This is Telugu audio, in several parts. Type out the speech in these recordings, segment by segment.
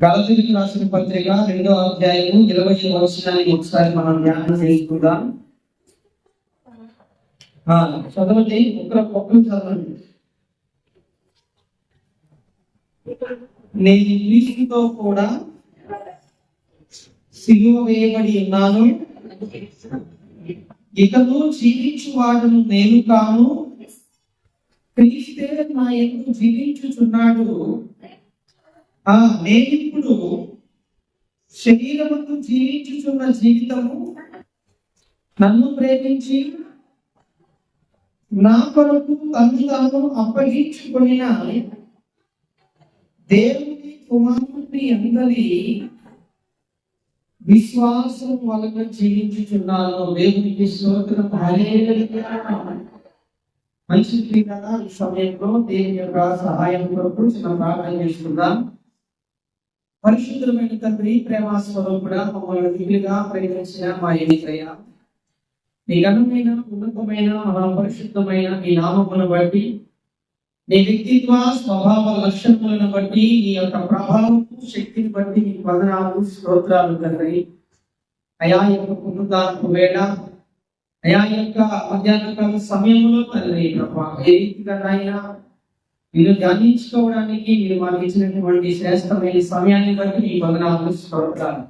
గలతీయులకు రాసిన పత్రిక 2వ అధ్యాయము 20వ వచనాన్ని ఒకసారి మనం ధ్యానం చేసుకుందాం. చదవండి, ఒక్కరు చదవండి. నేను క్రీస్తుతో కూడా సిలువ వేయబడి ఉన్నాను, ఇకను జీవించువాడును నేను కాను, క్రీస్తే నా యందు జీవించుచున్నాడు. నేనిప్పుడు శరీరముతో జీవించుచున్న జీవితము నన్ను ప్రేమించి నా కొరకు తను తాను అప్పగించుకొనిన దేవుని కుమారుని అందరి విశ్వాసం వలన జీవించుచున్నాను. దేవునికి స్తోత్రం. హల్లెలూయా. మంచి ప్రియులారా, ఈ సమయంలో దేవుని యొక్క సహాయం కొరకు చిన్న ప్రార్థన చేసుకుందాం. పరిశుద్ధమైన తండ్రి, ప్రేమాస్వరూపుడా, మమ్మల్ని మిగిలిగా ప్రేమించిన మా యేసయ్యా, నీ ఘనమైన ఉన్నతమైన మహాపరిశుద్ధమైన నీ నామమును బట్టి, నీ వ్యక్తిత్వ స్వభావ లక్షణములను బట్టి, నీ యొక్క ప్రభావం శక్తిని బట్టి నీ వందనాలు స్తోత్రాలు తండ్రి. అయా యొక్క పునరుద్ధారపు వేళ, అయా యొక్క మధ్యాహ్నకాల సమయంలో తండ్రి ప్రభా, ఏ రీతిగా నాయనా మీరు ధ్యానించుకోవడానికి మీరు మాకు ఇచ్చినటువంటి శ్రేష్టమైన సమయాన్ని బట్టి నీ వందనాలు స్తోత్రాలు.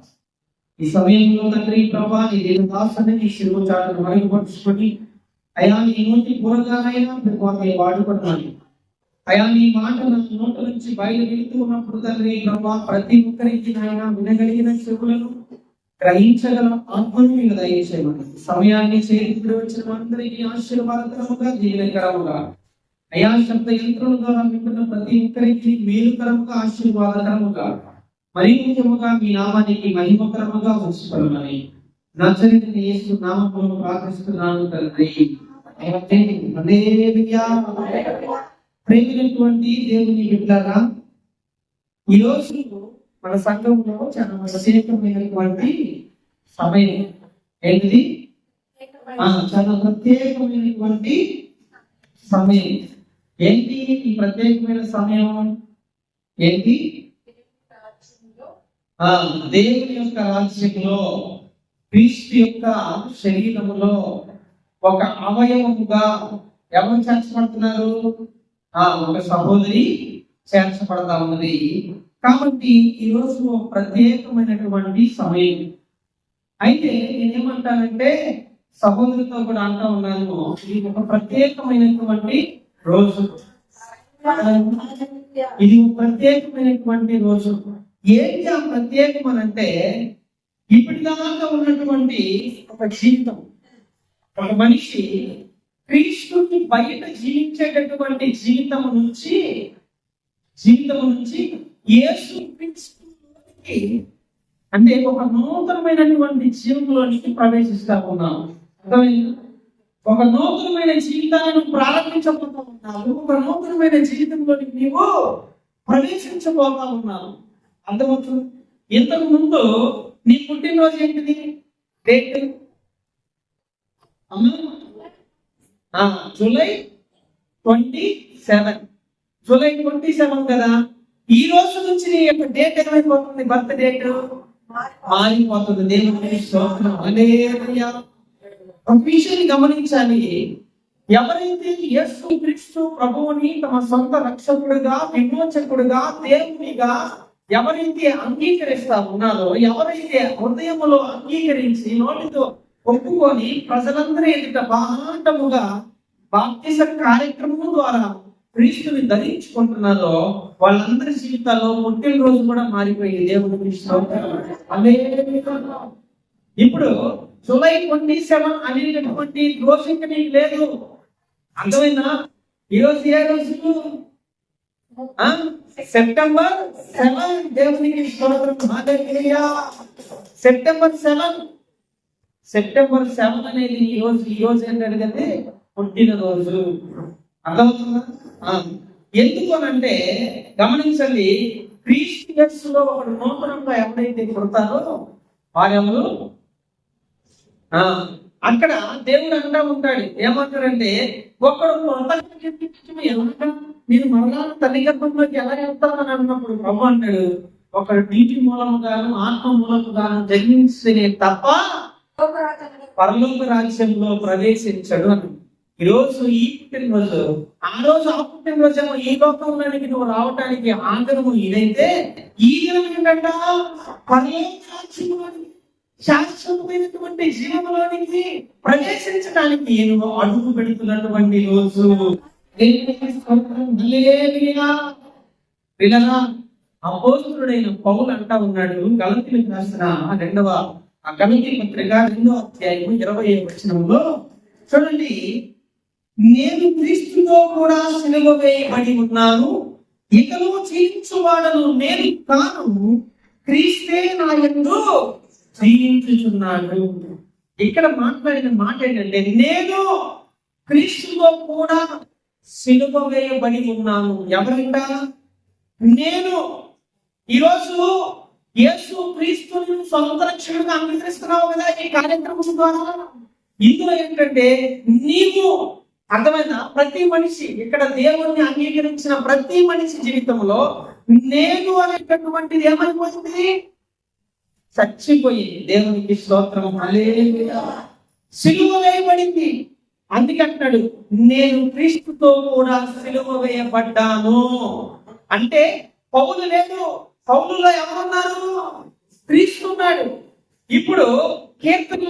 ఈ సమయంలో తండ్రి ప్రభా, నీ దేవదాసుని నీ శిలువ చాటును మరుగుపరుచుకొని అయా నీ నోటి పూరగానైనా వాడుకుంటున్నాను. అయా నీ మాట నా నోటి నుంచి బయలు వెళుతూ ఉన్నప్పుడు తండ్రి ప్రభా, ప్రతి ఒక్కరికి నాయన వినగలిగిన చెవులను గ్రహించగల ఆత్మను మీరు దయచేయమని సమయాన్ని చేరుకుని వచ్చిన అందరికీ ఆశీర్వాదకరముగా దీవెనకరముగా అయా శబ్ద యంత్రుల ద్వారా వింటున్న ప్రతి ఒక్కరికి మేలుకరముగా ఆశీర్వాదకరముగా మరి ముఖ్యముగా మీ నామానికి మహిమకరముగా ఉంచుకోవాలని నజరేయుడైన యేసు నామములో ప్రార్థిస్తున్నాను తండ్రి. హల్లెలూయా. ప్రేమైనటువంటి దేవుని బిడ్డలారా, ఈరోజు మన సంఘంలో చాలా ప్రత్యేకమైనటువంటి సమయం. ఏంటిది? చాలా ప్రత్యేకమైనటువంటి సమయం. ఏంటి ఈ ప్రత్యేకమైన సమయం? ఏంటి? దేవుని యొక్క రాజ్యంలో క్రీస్తు యొక్క శరీరములో ఒక అవయవముగా ఎవరు చేర్చబడుతున్నారు? ఒక సహోదరి చేర్చబడతా ఉన్నది. కాబట్టి ఈరోజు ప్రత్యేకమైనటువంటి సమయం. అయితే నేనేమంటానంటే, సహోదరితో కూడా అంటా ఉన్నాను, ఇది ఒక ప్రత్యేకమైనటువంటి రోజు. ఇది ఒక ప్రత్యేకమైనటువంటి రోజు. ఏంటి ఆ ప్రత్యేకం అనంటే, ఇప్పటిదాకా ఉన్నటువంటి ఒక జీవితం, ఒక మనిషి క్రీస్తుని బయట జీవించేటటువంటి జీవితము నుంచి యేసు క్రీస్తులోనికి, అంటే ఒక నూతనమైనటువంటి జీవితంలోనికి ప్రవేశిస్తా ఉన్నాం. ఒక నూతనమైన జీవితాలను ప్రారంభించబోతా ఉన్నావు. ఒక నూతనమైన జీవితంలోనికి నీవు ప్రవేశించబోతా ఉన్నావు. అర్థమవుతుంది? ఇంతకు ముందు నీ పుట్టినరోజు ఏంటిది? Date July 27. జూలై 27 కదా. ఈ రోజు నుంచి నీ యొక్క డేట్ ఏమైపోతుంది? బర్త్ డేట్ మారిపోతుంది. దేవుని స్తోత్రం. హల్లెలూయా. ఒక విషయాన్ని గమనించాలి. ఎవరైతే యేసు క్రీస్తు ప్రభువుని తమ సొంత రక్షకుడిగా, విమోచకుడిగా, దేవునిగా ఎవరైతే అంగీకరిస్తా ఉన్నారో, ఎవరైతే హృదయములో అంగీకరించి నోటితో ఒప్పుకొని ప్రజలందరూ ఎదుట బాహాటముగా బాప్తిస కార్యక్రమం ద్వారా క్రీస్తుని ధరించుకుంటున్నారో, వాళ్ళందరి జీవితాల్లో పుట్టినరోజు కూడా మారిపోయింది. దేవుడికి స్తోత్రం. హల్లెలూయా. ఇప్పుడు జూలై 27 అనేటటువంటి రోజు ఇంకా నీకు లేదు. అర్థమైందా? ఈరోజు ఏ రోజు? సెప్టెంబర్ 7. దేవునికి స్తోత్రం. హల్లెలూయా. సెప్టెంబర్ 7 అనేది ఈ రోజు ఏంటంటే పుట్టినరోజు. అర్థమవుతుందా? ఎందుకు అనంటే, గమనించండి, క్రీస్తు యేసులో ఒకడు నూతనంగా ఎవరైతే పుడతారో వారెవరు? అక్కడ దేవుడు అంటా ఉంటాడు. ఏమంటాడంటే, ఒకడు నేను మరణాలు తల్లి గర్భంలోకి ఎలా వెళ్తామని అన్నప్పుడు ప్రభు అంటాడు, ఒకడు నీటి మూలముగాను ఆత్మ మూలముగాను జన్మించనే తప్ప పరలోక రాజ్యంలో ప్రవేశించడు అని. ఈరోజు ఈ పుట్టినరోజు, ఆ రోజు ఆ పుట్టినరోజు ఏమో ఈ లోకంలోనికి నువ్వు రావటానికి ఆగ్రహము ఇదైతే, ఈ దినం ఏంటంట పరలోక రాజ్యంలోనికి, శాశ్వతమైనటువంటి జీవంలోనికి ప్రవేశించడానికి నువ్వు అడుగు పెడుతున్నటువంటి రోజు. పిల్లరా, అపోస్తలుడైన పౌలు అంటా ఉన్నాడు గలతీయులకు రాసిన 2వ గలతీ పత్రిక 2వ అధ్యాయం 20వ వచనంలో చూడండి, నేను క్రీస్తుతో కూడా సిలువ వేయబడి ఉన్నాను, ఇకను జీవించువాడను నేను కాను, క్రీస్తే నా యందు జీవించుచున్నాడు. ఇక్కడ మాట్లాడిన మాట ఏంటంటే, నేను క్రీస్తుతో కూడా సిలువ వేయబడి ఉన్నాను. ఎవరంట? నేను. ఈరోజు యేసు క్రీస్తుని సొంత రక్షకుడిగా అంగీకరిస్తున్నావు కదా ఈ కార్యక్రమం ద్వారా. ఇందులో ఏంటంటే నీవు అర్థమైందా? ప్రతి మనిషి ఇక్కడ దేవుణ్ణి అంగీకరించిన ప్రతి మనిషి జీవితంలో నేను అనేటటువంటిది ఏమైపోయింది? చచ్చిపోయింది. దేవునికి స్తోత్రం. హల్లెలూయా. సిలువ వేయబడింది. అందుకంటాడు నేను క్రీస్తుతో కూడా సిలువ వేయబడ్డాను. అంటే పౌలు లేదు, పౌలులో ఎవరున్నారు? క్రీస్తు ఉన్నాడు. ఇప్పుడు కీర్తన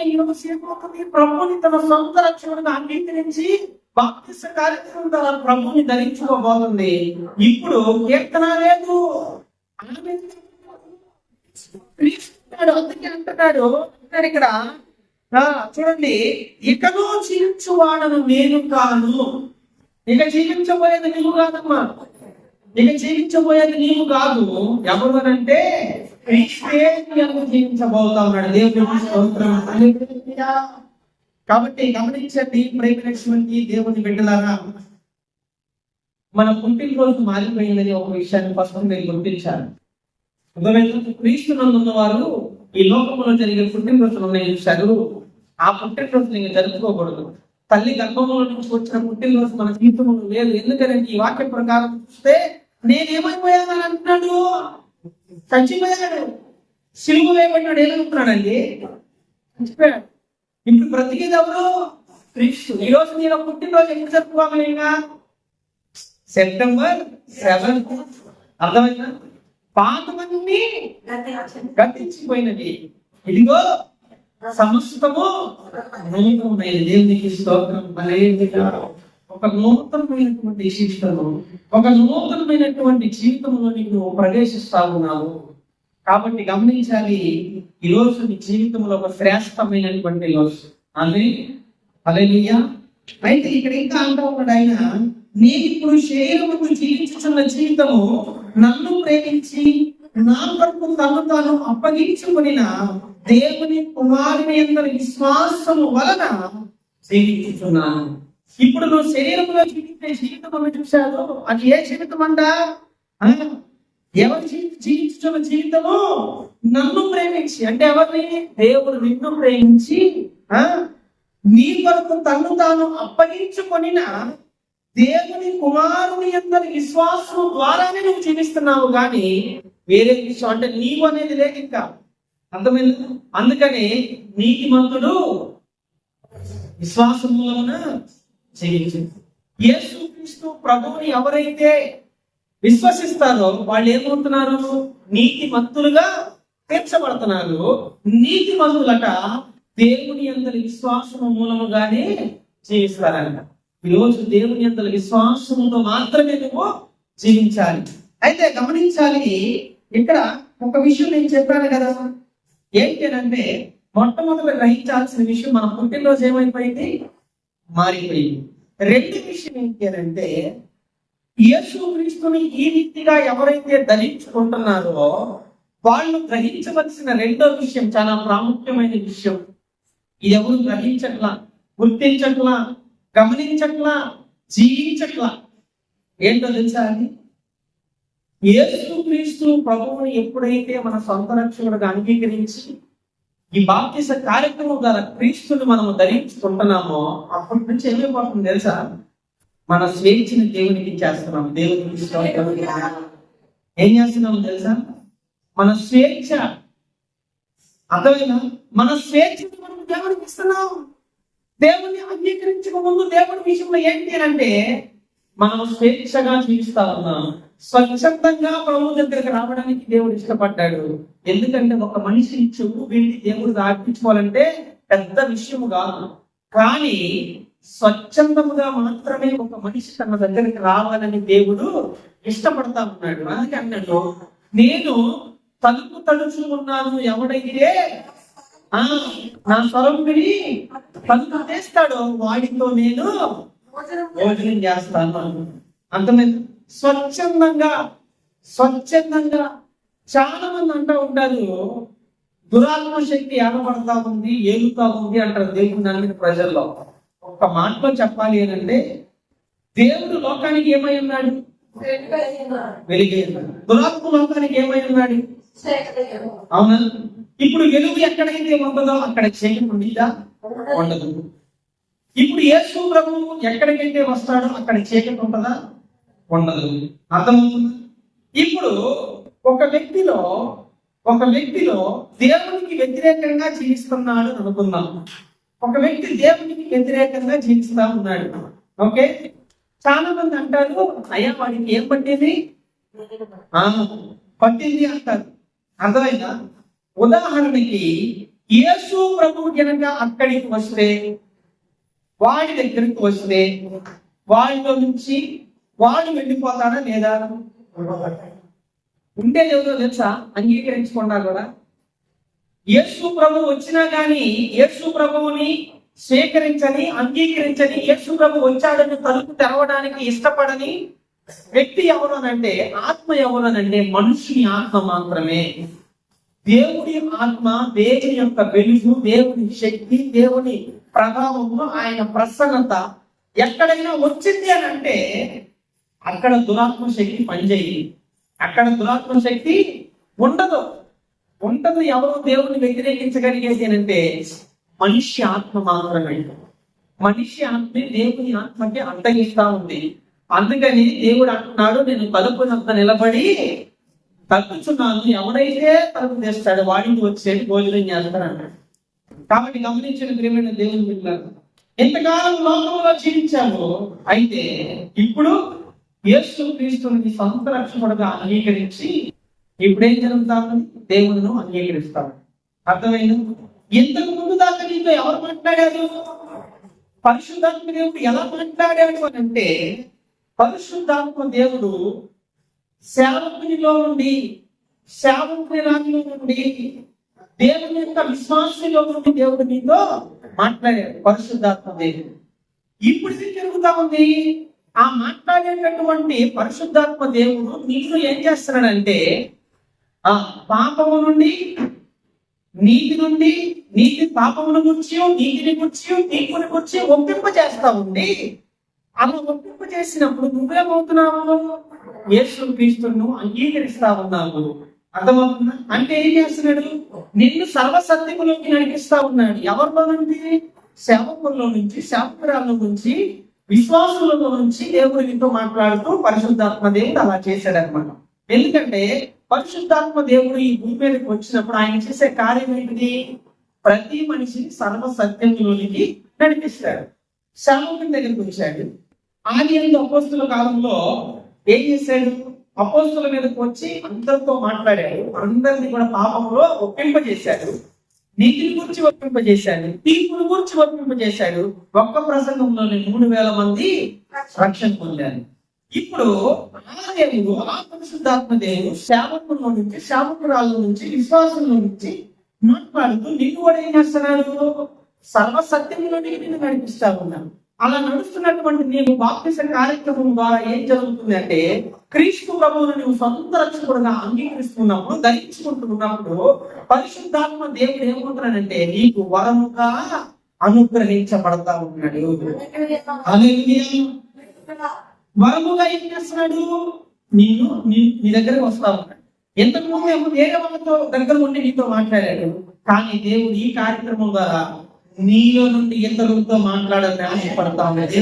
ప్రభుని తన సొంత రక్షకుడిగా అంగీకరించి బాప్తిస్మ కార్యక్రమం ద్వారా ప్రభుని ధరించుకోబోతుంది. ఇప్పుడు కీర్తన లేదు, క్రీస్తున్నాడు. అందుకే అంటున్నాడు ఇక్కడ చూడండి, ఇకను జీవించువాడను నేను కాను. ఇక జీవించబోయేది నీవు కాదమ్మా, ఇక జీవించబోయేది నీవు కాదు. ఎవరు అంటే క్రీస్తే జీవించబోతా ఉన్నాడు. దేవుని స్తోత్రం. కాబట్టి గమనించండి ప్రేమించినటువంటి దేవుని బిడ్డలారా, మన పుట్టినరోజు మారిపోయిందని ఒక విషయాన్ని ఫస్ట్ నేను గుర్తించాను. క్రీస్తు నందున్న వారు ఈ లోకంలో జరిగే పుట్టినరోజులు ఉన్నాయి చూశారు. ఆ పుట్టినరోజు నేను జరుపుకోకూడదు. తల్లి గర్భంలో నుంచి వచ్చిన పుట్టినరోజు మన జీవితంలో లేదు. ఎందుకంటే ఈ వాక్య ప్రకారం చూస్తే నేనేమైపోయానని అంటున్నాడు, చచ్చిపోయాడు, సిలువ వేయబడినాడు. ఏమవుతున్నాడండి? చచ్చిపోయాడు. ఇప్పుడు బ్రతికేది ఎవరు? క్రీస్తు. ఈ రోజు నేను పుట్టినరోజు ఎందుకు జరుపుకోగలిగా? సెప్టెంబర్ 7. అర్థమైందా? పాతమన్నీ గతించిపోయినది, ఇదిగో సమస్తము నూతనమైనది. దేవునికి స్తోత్రం. ఒక నూతనమైనటువంటి జీవితము, ఒక నూతనమైనటువంటి జీవితంలో నీకు ప్రవేశిస్తా ఉన్నావు. కాబట్టి గమనించాలి, ఈ రోజు నీ జీవితంలో ఒక శ్రేష్టమైనటువంటి రోజు. హల్లెలూయా. అయితే ఇక్కడ ఇంకా అంటూ ఉన్నాడు ఆయన, నేను ఇప్పుడు శరీరముకు జీవించుతున్న జీవితము నన్ను ప్రేమించి నా కొరకు తను తాను అప్పగించుకున్న దేవుని కుమారుని యందు విశ్వాసము వలన జీవించుతున్నాను. ఇప్పుడు నువ్వు శరీరంలో జీవించే జీవితం చూశావు. అది ఏ జీవితం అంట? ఎవరు జీవించుతున్న జీవితము నన్ను ప్రేమించి, అంటే ఎవరిని? దేవుడు నిన్ను ప్రేమించి నీ కొరకు తను తాను అప్పగించుకొనిన దేవుని కుమారుని యందు విశ్వాసం ద్వారానే నువ్వు జీవిస్తున్నావు, కానీ వేరే విషయం అంటే నీవు అనేది లేదు ఇంకా. అర్థమైంది? అందుకని నీతిమంతుడు విశ్వాసం మూలమున జీవించింది. యేసుక్రీస్తు ప్రభువుని ఎవరైతే విశ్వసిస్తారో వాళ్ళు ఏమవుతున్నారు? నీతిమంతులుగా తీర్చబడుతున్నారు. నీతిమంతులట దేవుని యందు విశ్వాసము మూలముగానే జీవిస్తారంట. ఈరోజు దేవుని యందు విశ్వాసముతో మాత్రమే నువ్వు జీవించాలి. అయితే గమనించాలి, ఇక్కడ ఒక విషయం నేను చెప్పాను కదా, ఏంటంటే మొట్టమొదటి గ్రహించాల్సిన విషయం, మన పుట్టినరోజు ఏమైపోయింది? మారిపోయింది. రెండో విషయం ఏంటి అంటే, యేసుక్రీస్తుని ఈ రీతిగా ఎవరైతే ధరించుకుంటున్నారో వాళ్ళు గ్రహించవలసిన రెండో విషయం, చాలా ప్రాముఖ్యమైన విషయం. ఇది ఎవరు గ్రహించట్లా, గుర్తించట్లా, గమనించట్లా, జీవించట్లా. ఏంటో తెలుసా? అని యేసుక్రీస్తు ప్రభువుని ఎప్పుడైతే మన సొంత రక్షకుడుగా అంగీకరించి ఈ బాప్తిస్మ కార్యక్రమం ద్వారా క్రీస్తుని మనము ధరించుకుంటున్నామో అప్పటి నుంచి ఏమైపోతుంది తెలుసా? మన స్వేచ్ఛని దేవునికి ఇచ్చేస్తున్నాం. దేవునికి ఏం చేస్తున్నాము తెలుసా? మన స్వేచ్ఛ. అర్థమైనా? మన స్వేచ్ఛను మనం దేవుడికి ఇస్తున్నాం. దేవుణ్ణి అంగీకరించక ముందు దేవుడి విషయంలో ఏంటి అని అంటే మనం స్వేచ్ఛగా జీవిస్తా ఉన్నాం. స్వచ్ఛందంగా ప్రభు దగ్గరికి రావడానికి దేవుడు ఇష్టపడ్డాడు. ఎందుకంటే ఒక మనిషిని చెవు వీడిని దేవుడికి అర్పించుకోవాలంటే పెద్ద విషయము కాదు. కానీ స్వచ్ఛందముగా మాత్రమే ఒక మనిషి తన దగ్గరికి రావాలని దేవుడు ఇష్టపడతా ఉన్నాడు. అందుకే అన్నాడు, నేను తలుపు తడుచు ఉన్నాను, ఎవడైతే నా స్వరం విని తలుపు తెస్తాడో వాడితో నేను భోజనం చేస్తాను. అర్థమైంది? స్వచ్ఛందంగా చాలా మంది అంటూ ఉంటారు, దురాత్మ శక్తి ఏర్పడతా ఉంది, ఏలుతా ఉంది అంటారు దేవుని నమ్మిన ప్రజల్లో. ఒక్క మాటలో చెప్పాలి అంటే దేవుడు లోకానికి ఏమై ఉన్నాడు? వెలుగై ఉన్నాడు. దురాత్మ లోకానికి ఏమై ఉన్నాడు? అవునా? ఇప్పుడు వెలుగు ఎక్కడైతే ఉండదో అక్కడ చీకటి ఉండిదా? ఉండదు. ఇప్పుడు యేసు ప్రభువు ఎక్కడికైతే వస్తాడో అక్కడ చీకటి ఉంటుందా? ఉండదు. అర్థమవుతుంది? ఇప్పుడు ఒక వ్యక్తిలో దేవునికి వ్యతిరేకంగా జీవిస్తున్నాడు అనుకుందాం. ఒక వ్యక్తి దేవునికి వ్యతిరేకంగా జీవిస్తా ఉన్నాడు. ఓకే, చాలా మంది అంటారు, అయ్యా వాడికి ఏం పట్టింది అంటారు. అర్థమైందా? ఉదాహరణకి యేసు ప్రభువు కనుక అక్కడికి వస్తే, వాడి దగ్గరికి వస్తే వాడిలో నుంచి వాడు వెళ్ళిపోతాడా లేదా? ఉండేది ఎవరో తెలుసా? అంగీకరించకుండా కూడా యేసు ప్రభువు వచ్చినా గాని యేసు ప్రభువుని స్వీకరించని, అంగీకరించని, యేసు ప్రభు వచ్చాడని తలుపు తెరవడానికి ఇష్టపడని వ్యక్తి ఎవరనంటే, ఆత్మ ఎవరనంటే మనుషుని ఆత్మ మాత్రమే. దేవుడి ఆత్మ, దేవుని యొక్క వెలుగు, దేవుని శక్తి, దేవుని ప్రభావము, ఆయన ప్రసన్నత ఎక్కడైనా వచ్చింది అని అంటే అక్కడ దురాత్మ శక్తి పనిచేయి. అక్కడ దురాత్మ శక్తి ఉండదు. ఎవరు దేవుని వ్యతిరేకించగలిగేది అంటే మనిషి ఆత్మ మాత్రమే. మనిషి ఆత్మే దేవుని ఆత్మకి అంతగిస్తా ఉంది. అందుకని దేవుడు అంటున్నాడు, నేను తలుపునంత నిలబడి తలుపుచున్నాను, ఎవడైతే తలుపు తెస్తాడు వాడిని వచ్చేది భోజనం చేస్తాడు. కాబట్టి గమనించిన ప్రియమైన దేవుని బిడ్డలారా, ఎంతకాలం లోకంలో జీవించాము, అయితే ఇప్పుడు యేసు క్రీస్తుని సొంత రక్షకుడుగా అంగీకరించి ఇప్పుడేం జరుగుతామని దేవుని అంగీకరిస్తాము. అర్థమైంది? ఇంతకు ముందు దాకా నీతో ఎవరు మాట్లాడారు? పరిశుద్ధాత్మ దేవుడు ఎలా మాట్లాడాడు అని అంటే, పరిశుద్ధాత్మ దేవుడు సేవకునిలో నుండి, సేవకుని రాజులో నుండి, దేవుని యొక్క విశ్వాసంలో నుండి దేవుడు నీతో మాట్లాడాడు. పరిశుద్ధాత్మ దేవుడు ఇప్పుడు ఇది జరుగుతా ఉంది. ఆ మాట్లాడేటటువంటి పరిశుద్ధాత్మ దేవుడు నీకు ఏం చేస్తున్నాడంటే, ఆ పాపము నుండి, నీతి పాపమును గురించి, నీతిని గురించి, తీర్పుని గురించి ఒప్పింప చేస్తా ఉంది. అలా ఒప్పింప చేసినప్పుడు నువ్వేమవుతున్నావు? యేసు క్రీస్తును అంగీకరిస్తా ఉన్నావు. అర్థమవుతుందా? అంటే ఏం చేస్తున్నాడు? నిన్ను సర్వసత్యములోకి నడిపిస్తా ఉన్నాడు. ఎవరిలో నుండి? సేవకుల్లో నుంచి, సేవకురాల నుంచి, విశ్వాసులలో నుంచి దేవుడితో మాట్లాడుతూ పరిశుద్ధాత్మ దేవుడు అలా చేశాడు అనమాట. ఎందుకంటే పరిశుద్ధాత్మ దేవుడు ఈ భూమి మీదకి వచ్చినప్పుడు ఆయన చేసే కార్యం ఏంటిది? ప్రతి మనిషిని సర్వసత్యంలోనికి నడిపిస్తాడు. సేవకుని దగ్గరికి వచ్చాడు. ఆదియందు అపోస్తుల కాలంలో ఏం చేశాడు? అపోస్తుల మీదకి వచ్చి అందరితో మాట్లాడాడు. అందరినీ కూడా పాపంలో ఒప్పింపజేశాడు. నీతిని గురించి ఒప్పింపజేశాడు. తీర్పుని గురించి ఒప్పింపజేశాడు. ఒక్క ప్రసంగంలోనే 3,000 మంది రక్షణ పొందారు. ఇప్పుడు ఆ దేవుడు, ఆ పరిశుద్ధాత్మ దేవుడు సేవకుల్లో నుంచి, సేవకురాళ్ళ నుంచి, విశ్వాసంలో నుంచి మాట్లాడుతూ నిన్ను కూడా ఏం చేస్తున్నాడు? సర్వసత్యంలోనికి నిన్ను నడిపిస్తా ఉన్నాను. అలా నడుస్తున్నటువంటి నీవు బాప్తిస కార్యక్రమం ద్వారా ఏం జరుగుతుంది అంటే, క్రీస్తు ప్రభువును నువ్వు సొంత రక్షకుడుగా అంగీకరిస్తున్నప్పుడు, ధరించుకుంటున్నప్పుడు పరిశుద్ధాత్మ దేవుడు ఏమంటున్నాడంటే నీకు వరముగా అనుగ్రహించబడతా ఉన్నాడు. వరముగా ఏం చేస్తున్నాడు? నీ దగ్గరకు వస్తా ఉన్నాడు. ఎంతకు ముందు వేరే వాళ్ళతో దగ్గర ఉండి నీతో మాట్లాడాడు. కానీ దేవుడు ఈ కార్యక్రమం ద్వారా నీలో నుండి ఇతరులతో మాట్లాడాలని ఆశపడతా ఉన్నాడు.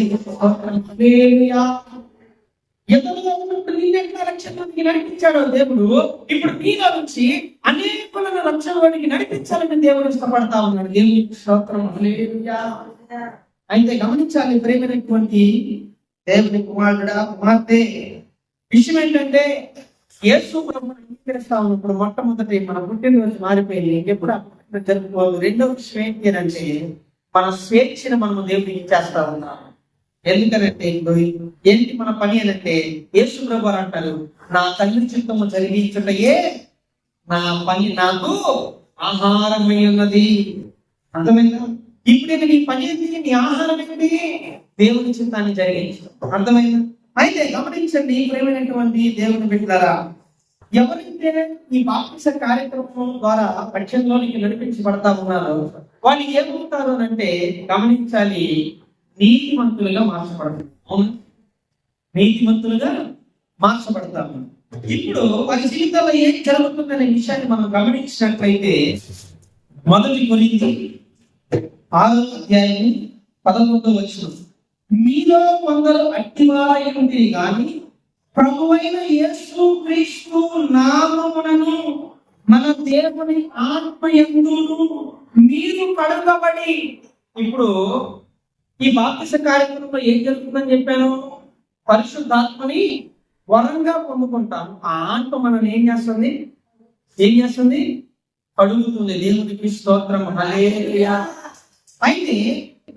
ఎదురుగా ఉన్నప్పుడు నిన్నెట్లా రక్షణలోనికి నడిపించాడో దేవుడు, ఇప్పుడు నీలో నుంచి అనేకులను రక్షణలోనికి నడిపించాలని దేవుడు ఇష్టపడతా ఉన్నాడు. దేవునికి స్తోత్రం. హల్లెలూయా. అయితే గమనించాలి ప్రేమైనటువంటి దేవుని కుమారుడా, కుమార్తె, విషయం ఏంటంటే యేసు ప్రభువుని అంగీకరిస్తా ఉన్నప్పుడు మొట్టమొదటి మన పుట్టినరోజు మారిపోయింది. ఇంకెప్పుడు జరుపుకోవాలి. రెండవ విషయం ఏంటి అంటే మన స్వేచ్ఛను మనము దేవుడికి ఇచ్చేస్తా ఉన్నాము. ఎందుకనంటే ఇప్పుడు ఏంటి మన పని అనంటే యేసు ప్రభు అంటారు, నా తండ్రి చిత్తము జరిగించుటయే నా పని, నాకు ఆహారమై ఉన్నది. అర్థమైందా? ఇప్పుడు నీ పని ఏంటి? నీ ఆహారం ఏంటి? దేవుని చిత్తాన్ని జరిగించడం. అర్థమైందా? అయితే గమనించండి ప్రేమైనటువంటి దేవుని బిడ్డలారా, ఎవరైతే ఈ బాప్తిస కార్యక్రమం ద్వారా పక్షంలోనికి నడిపించబడతా ఉన్నారో వాళ్ళు ఏమవుతారు అంటే గమనించాలి, నీతిమంతులుగా మార్చబడతారు. అవును, నీతిమంతులుగా మార్చబడతాము. ఇప్పుడు వారి జీవితంలో ఏం జరుగుతుందనే విషయాన్ని మనం గమనించినట్లయితే 1 కొరింథీ 6:11 మీలో కొందరు అట్టివారై ఉంటిరి గాని ప్రభువైన యేసు క్రీస్తు నామమునను మన దేవుని ఆత్మయందును మీరు కడగబడి. ఇప్పుడు ఈ బాప్తిస కార్యక్రమంలో ఏం జరుగుతుందని చెప్పాను? పరిశుద్ధాత్మని వరంగా పొందుకుంటాం. ఆ ఆత్మ మనల్ని ఏం చేస్తుంది? కడుగుతుంది. దేవునికి స్తోత్రం. హల్లెలూయా. అయితే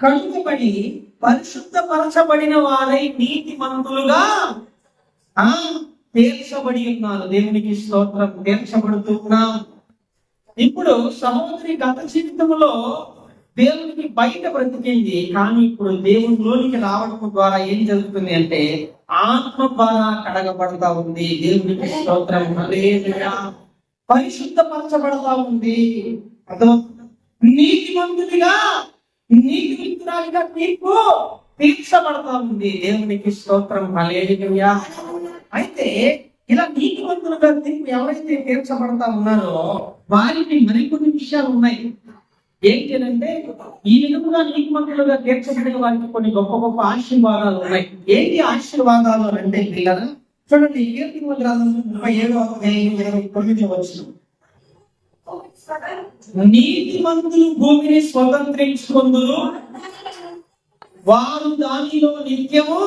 కడుగబడి పరిశుద్ధపరచబడిన వారై నీతిమంతులుగా తీర్చబడి ఉన్నారు. దేవునికి స్తోత్రం. తీర్చబడుతున్నాం. ఇప్పుడు సహోదరి గత జీవితంలో దేవునికి బయట బ్రతికింది, కానీ ఇప్పుడు దేవునిలోనికి రావడం ద్వారా ఏం జరుగుతుంది అంటే ఆత్మ ద్వారా కడగబడతా ఉంది. దేవునికి స్తోత్రం. హల్లెలూయా. పరిశుద్ధపరచబడతా ఉంది. నీతిమంతుడిగా నీతిమంతురాలిగా తీర్పు తీర్చబడతా ఉంది. దేవునికి స్తోత్రం. హల్లెలూయా. అయితే ఇలా నీతిమంతులుగా తీర్పు ఎవరైతే తీర్చబడతా ఉన్నారో వారికి మరికొన్ని విషయాలు ఉన్నాయి. ఏంటి అంటే ఈ విధముగా నీతిమంతులుగా తీర్చబడిన వారికి కొన్ని గొప్ప గొప్ప ఆశీర్వాదాలు ఉన్నాయి. ఏంటి ఆశీర్వాదాలు అంటే పిల్లల చూడండి, కీర్తనల గ్రంథము 37:29 నీతిమంతులు భూమిని స్వతంత్రించుకొందురు, వారు దానిలో నిత్యము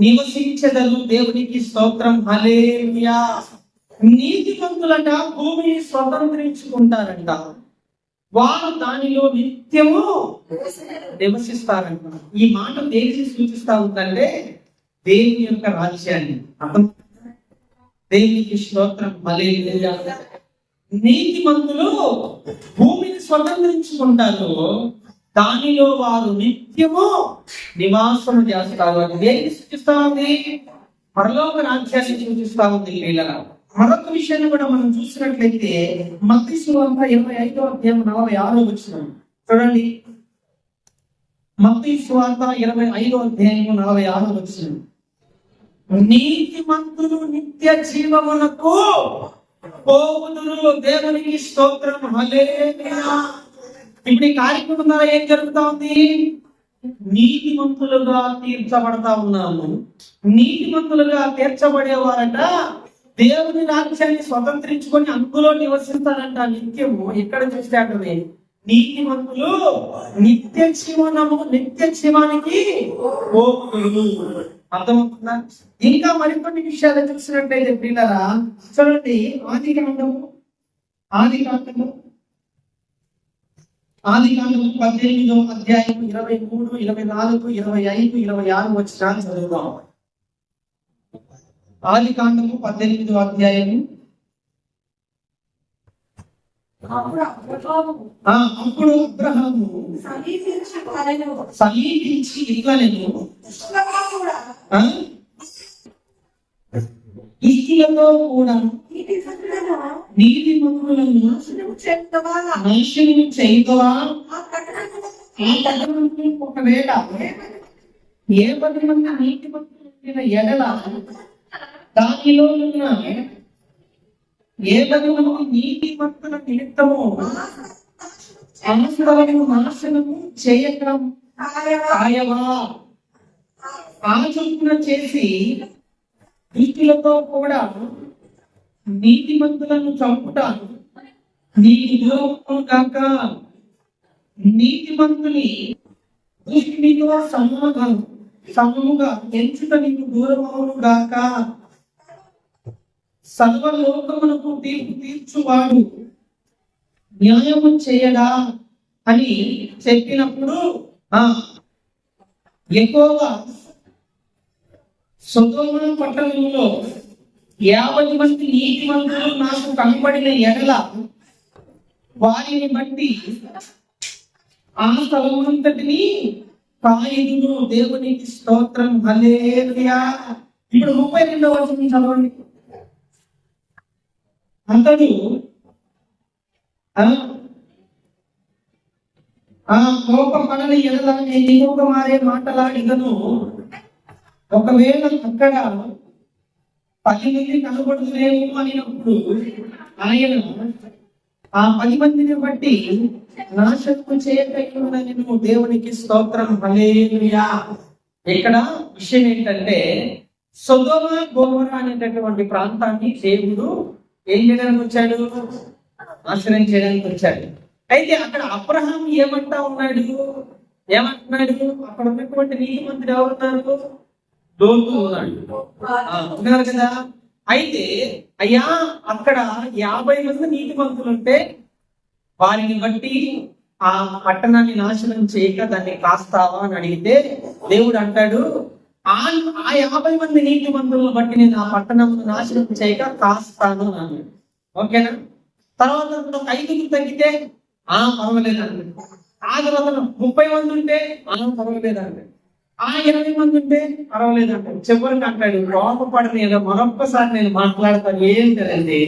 నివసించెదరు. దేవునికి స్తోత్రం. హల్లెలూయా. నీతిమంతులట భూమిని స్వతంత్రించుకుంటారంట, వారు దానిలో నిత్యము నివసిస్తారంట. ఈ మాట దేనికి సూచిస్తా ఉందంటే దేవుని యొక్క రాజ్యాన్ని. దేవునికి స్తోత్రం. హల్లెలూయా. నీతిమంతులు భూమిని స్వతంత్రించుకుంటారు, దానిలో వారు నిత్యము నివాసం చేస్తారు. అని దేనికి సూచిస్తా ఉంది? పరలోక రాజ్యాన్ని సూచిస్తా ఉంది. పిల్లల మరొక విషయాన్ని కూడా మనం చూసినట్లయితే మత్తయి సువార్త 25:46 చూడండి. మత్తయి సువార్త 25:46 నీతిమంతులు నిత్య జీవమునకు పోవుదురు. దేవునికి స్తోత్రం. హల్లెలూయా. ఇప్పుడు ఈ కార్యక్రమం ద్వారా ఏం జరుగుతా ఉంది? నీతిమంతులుగా తీర్చబడతా ఉన్నాము. నీతిమంతులుగా తీర్చబడేవారట దేవుని రాజ్యాన్ని స్వతంత్రించుకొని అందులో నివసిస్తారంట నిత్యము. ఇక్కడ చూస్తే అంటది నీతిమంతులు నిత్య జీవానికి పోవుదురు. అర్థమవుతుందా? ఇంకా మరికొన్ని విషయాలు చూసినట్లయితే పిల్లరా చూడండి, ఆది కాండము 18:23 23, 24, 25, 26 చదువుదాం. ఆది కాండము 18 అప్పుడు అబ్రహాము సమీపించి ఇట్లా నేను ఇస్కిలతో కూడా నీతిమంతులను నాశనం చేయగవా? ఒకవేళ 10 మంది నీతిమంతుల ఎడల దానిలో ఉన్న 10 మంది నీతిమంతుల నిమిత్తము సమస్తము నాశనము చేయటం ఆయవా? ఆ చొప్పున చేసి దుష్టులతో కూడా నీతిమంతులను చంపుతాను, నీకు దూరము కాక. నీతిమంతుని దృష్టితో సమముగా ఎంచుట నీకు దూరమవును గాక. సర్వలోకమునకు తీర్పు తీర్చువాడు న్యాయము చేయడా అని చెప్పినప్పుడు యెహోవా సొదొమ పట్టణంలో 50 మంది నీతిమంతులు నాకు కనబడిన ఎడల వారిని బట్టి ఆ స్థలమంతటిని కాయుదును. దేవునికి స్తోత్రం, హల్లెలూయా. ఇప్పుడు 32వ వచనం చదవండి. అంతడు కోపపడని ఎడల నేను ఇంకొక మారే మాటలాడిగను. ఒకవేళ అక్కడ 10 మంది కనబడుతులేము అనినప్పుడు ఆయన ఆ 10 మందిని బట్టి నాశనము చేయగలను. దేవునికి స్తోత్రం, హల్లెలూయా. ఇక్కడ విషయం ఏంటంటే సొదొమ గొమొర్రా అనేటటువంటి ప్రాంతాన్ని దేవుడు ఏం చేయడానికి వచ్చాడు? నాశనం చేయడానికి వచ్చాడు. అయితే అక్కడ అబ్రహాం ఏమంటా ఉన్నాడు? ఏమంటున్నాడు? అక్కడ ఉన్నటువంటి నీతిమంతుడు ఎవరున్నారు? లోతు ఉన్నారు కదా. అయితే అయ్యా అక్కడ 50 మంది నీతిమంతులు ఉంటే వారిని బట్టి ఆ పట్టణాన్ని నాశనం చేయక దాన్ని కాస్తావా అని అడిగితే దేవుడు అంటాడు, ఆ 50 మంది నీతిమంతులను బట్టి నేను ఆ పట్టణం నాశనం చేయక కాస్తాను అన్నాడు. ఓకేనా? తర్వాత 5 తగ్గితే పర్వాలేదండి. ఆ తర్వాత 30 మంది ఉంటే పర్వాలేదండి. 20 మంది ఉంటే పర్వాలేదండి. చివరికి అంటాడు, కోపపడని ఎడ మరొక్కసారి నేను మాట్లాడతాను. ఏం కదండి,